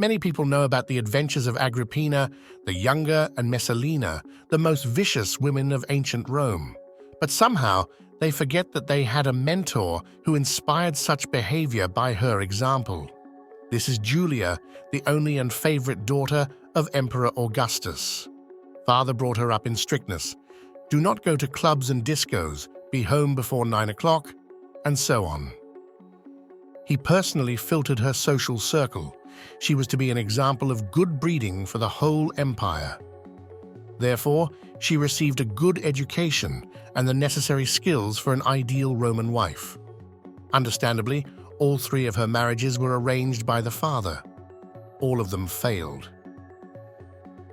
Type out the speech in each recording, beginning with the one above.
Many people know about the adventures of Agrippina the Younger and Messalina, the most vicious women of ancient Rome. But somehow, they forget that they had a mentor who inspired such behavior by her example. This is Julia, the only and favorite daughter of Emperor Augustus. Father brought her up in strictness. Do not go to clubs and discos, be home before 9 o'clock, and so on. He personally filtered her social circle. She was to be an example of good breeding for the whole empire. Therefore, she received a good education and the necessary skills for an ideal Roman wife. Understandably, all three of her marriages were arranged by the father. All of them failed.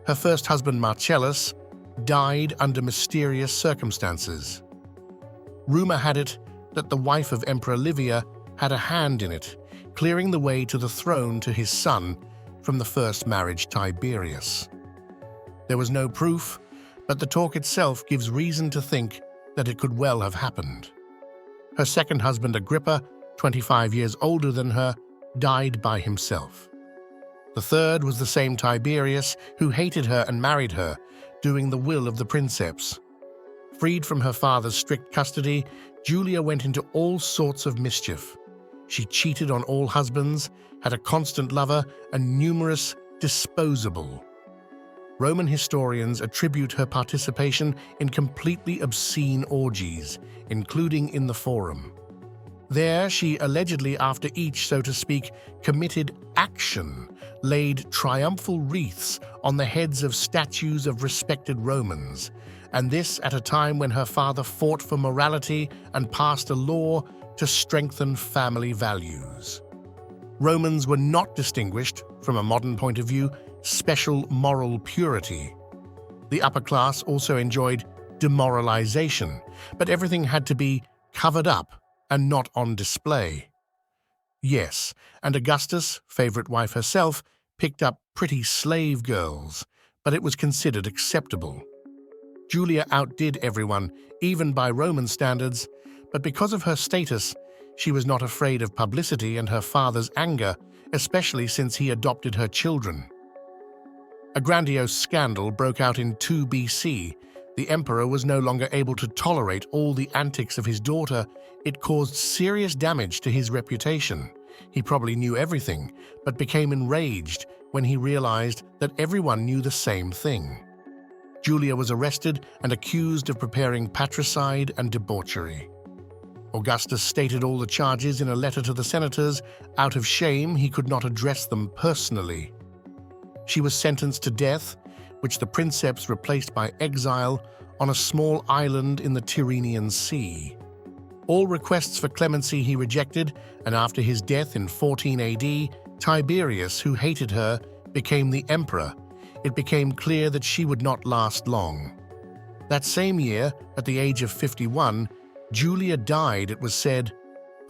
Her first husband, Marcellus, died under mysterious circumstances. Rumor had it that the wife of Emperor Livia had a hand in it, clearing the way to the throne to his son from the first marriage, Tiberius. There was no proof, but the talk itself gives reason to think that it could well have happened. Her second husband, Agrippa, 25 years older than her, died by himself. The third was the same Tiberius who hated her and married her, doing the will of the princeps. Freed from her father's strict custody, Julia went into all sorts of mischief. She cheated on all husbands, had a constant lover, and numerous disposable. Roman historians attribute her participation in completely obscene orgies, including in the Forum. There, she allegedly, after each, so to speak, committed action, laid triumphal wreaths on the heads of statues of respected Romans, and this at a time when her father fought for morality and passed a law to strengthen family values. Romans were not distinguished, from a modern point of view, special moral purity. The upper class also enjoyed demoralization, but everything had to be covered up and not on display. Yes, and Augustus, favorite wife herself, picked up pretty slave girls, but it was considered acceptable. Julia outdid everyone, even by Roman standards, but because of her status, she was not afraid of publicity and her father's anger, especially since he adopted her children. A Grandio Scandal broke out in 2 BC. The emperor was no longer able to tolerate all the antics of his daughter. It caused serious damage to his reputation. He probably knew everything, but became enraged when he realized that everyone knew the same thing. Julia was arrested and accused of preparing patricide and debauchery. Augustus stated all the charges in a letter to the senators. Out of shame, he could not address them personally. She was sentenced to death, which the princeps replaced by exile on a small island in the Tyrrhenian Sea. All requests for clemency he rejected, and after his death in 14 AD, Tiberius, who hated her, became the emperor. It became clear that she would not last long. That same year, at the age of 51, Julia died, it was said,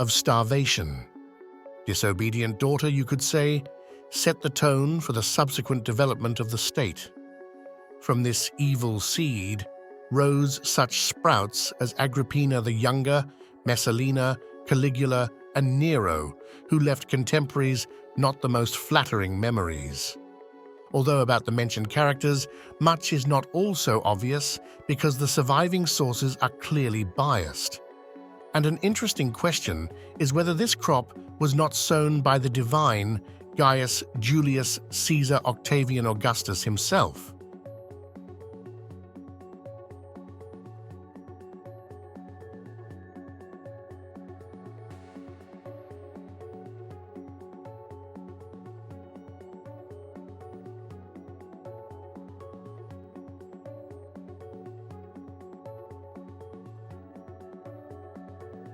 of starvation. Disobedient daughter, you could say, set the tone for the subsequent development of the state. From this evil seed rose such sprouts as Agrippina the Younger, Messalina, Caligula, and Nero, who left contemporaries not the most flattering memories. Although about the mentioned characters, much is not also obvious because the surviving sources are clearly biased. And an interesting question is whether this crop was not sown by the divine Gaius Julius Caesar Octavian Augustus himself.